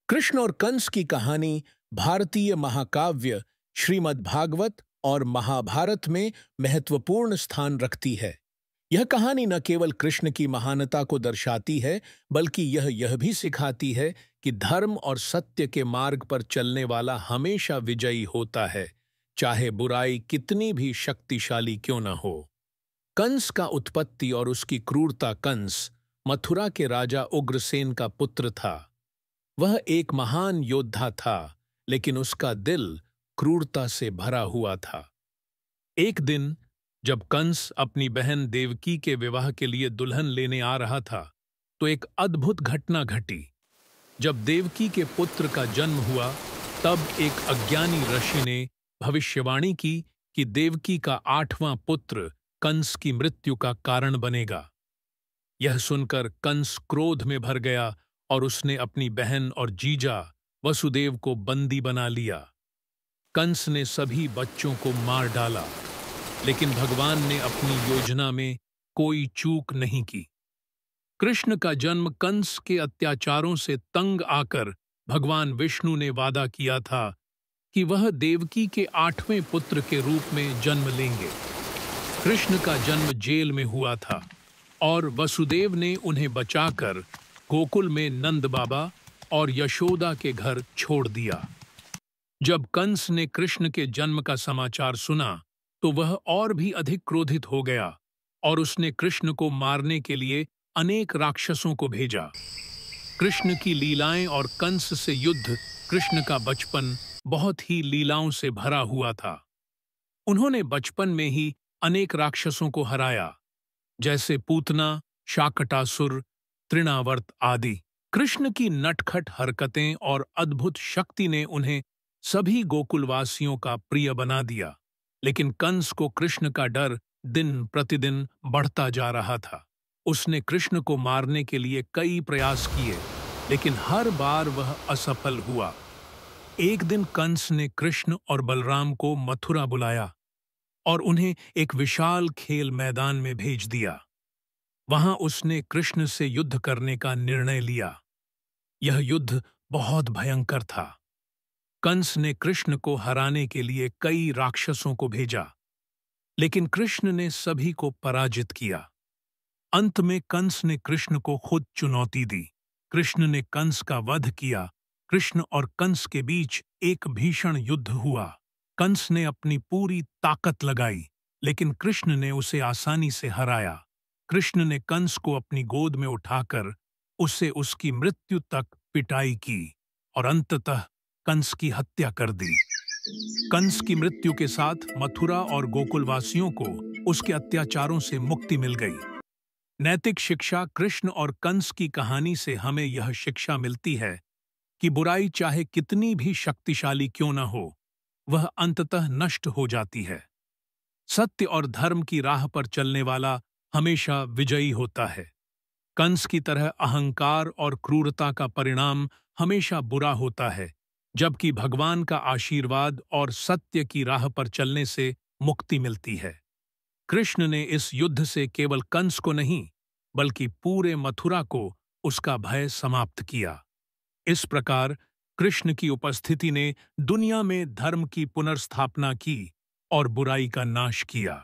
कृष्ण और कंस की कहानी भारतीय महाकाव्य श्रीमद् भागवत और महाभारत में महत्वपूर्ण स्थान रखती है। यह कहानी न केवल कृष्ण की महानता को दर्शाती है, बल्कि यह भी सिखाती है कि धर्म और सत्य के मार्ग पर चलने वाला हमेशा विजयी होता है, चाहे बुराई कितनी भी शक्तिशाली क्यों न हो। कंस का उत्पत्ति और उसकी क्रूरता। कंस मथुरा के राजा उग्रसेन का पुत्र था। वह एक महान योद्धा था, लेकिन उसका दिल क्रूरता से भरा हुआ था। एक दिन जब कंस अपनी बहन देवकी के विवाह के लिए दुल्हन लेने आ रहा था, तो एक अद्भुत घटना घटी। जब देवकी के पुत्र का जन्म हुआ, तब एक अज्ञानी ऋषि ने भविष्यवाणी की कि देवकी का 8वां पुत्र कंस की मृत्यु का कारण बनेगा। यह सुनकर कंस क्रोध में भर गया और उसने अपनी बहन और जीजा वसुदेव को बंदी बना लिया। कंस ने सभी बच्चों को मार डाला, लेकिन भगवान ने अपनी योजना में कोई चूक नहीं की। कृष्ण का जन्म कंस के अत्याचारों से तंग आकर भगवान विष्णु ने वादा किया था कि वह देवकी के 8वें पुत्र के रूप में जन्म लेंगे। कृष्ण का जन्म जेल में हुआ था और वसुदेव ने उन्हें बचाकर गोकुल में नंद बाबा और यशोदा के घर छोड़ दिया। जब कंस ने कृष्ण के जन्म का समाचार सुना, तो वह और भी अधिक क्रोधित हो गया और उसने कृष्ण को मारने के लिए अनेक राक्षसों को भेजा। कृष्ण की लीलाएं और कंस से युद्ध। कृष्ण का बचपन बहुत ही लीलाओं से भरा हुआ था। उन्होंने बचपन में ही अनेक राक्षसों को हराया, जैसे पूतना, शाकटासुर, तृणावर्त आदि। कृष्ण की नटखट हरकतें और अद्भुत शक्ति ने उन्हें सभी गोकुलवासियों का प्रिय बना दिया, लेकिन कंस को कृष्ण का डर दिन प्रतिदिन बढ़ता जा रहा था। उसने कृष्ण को मारने के लिए कई प्रयास किए, लेकिन हर बार वह असफल हुआ। एक दिन कंस ने कृष्ण और बलराम को मथुरा बुलाया और उन्हें एक विशाल खेल मैदान में भेज दिया। वहां उसने कृष्ण से युद्ध करने का निर्णय लिया। यह युद्ध बहुत भयंकर था। कंस ने कृष्ण को हराने के लिए कई राक्षसों को भेजा, लेकिन कृष्ण ने सभी को पराजित किया। अंत में कंस ने कृष्ण को खुद चुनौती दी। कृष्ण ने कंस का वध किया। कृष्ण और कंस के बीच एक भीषण युद्ध हुआ। कंस ने अपनी पूरी ताकत लगाई, लेकिन कृष्ण ने उसे आसानी से हराया। कृष्ण ने कंस को अपनी गोद में उठाकर उसे उसकी मृत्यु तक पिटाई की और अंततः कंस की हत्या कर दी। कंस की मृत्यु के साथ मथुरा और गोकुलवासियों को उसके अत्याचारों से मुक्ति मिल गई। नैतिक शिक्षा। कृष्ण और कंस की कहानी से हमें यह शिक्षा मिलती है कि बुराई चाहे कितनी भी शक्तिशाली क्यों न हो, वह अंततः नष्ट हो जाती है। सत्य और धर्म की राह पर चलने वाला हमेशा विजयी होता है। कंस की तरह अहंकार और क्रूरता का परिणाम हमेशा बुरा होता है, जबकि भगवान का आशीर्वाद और सत्य की राह पर चलने से मुक्ति मिलती है। कृष्ण ने इस युद्ध से केवल कंस को नहीं, बल्कि पूरे मथुरा को उसका भय समाप्त किया। इस प्रकार कृष्ण की उपस्थिति ने दुनिया में धर्म की पुनर्स्थापना की और बुराई का नाश किया।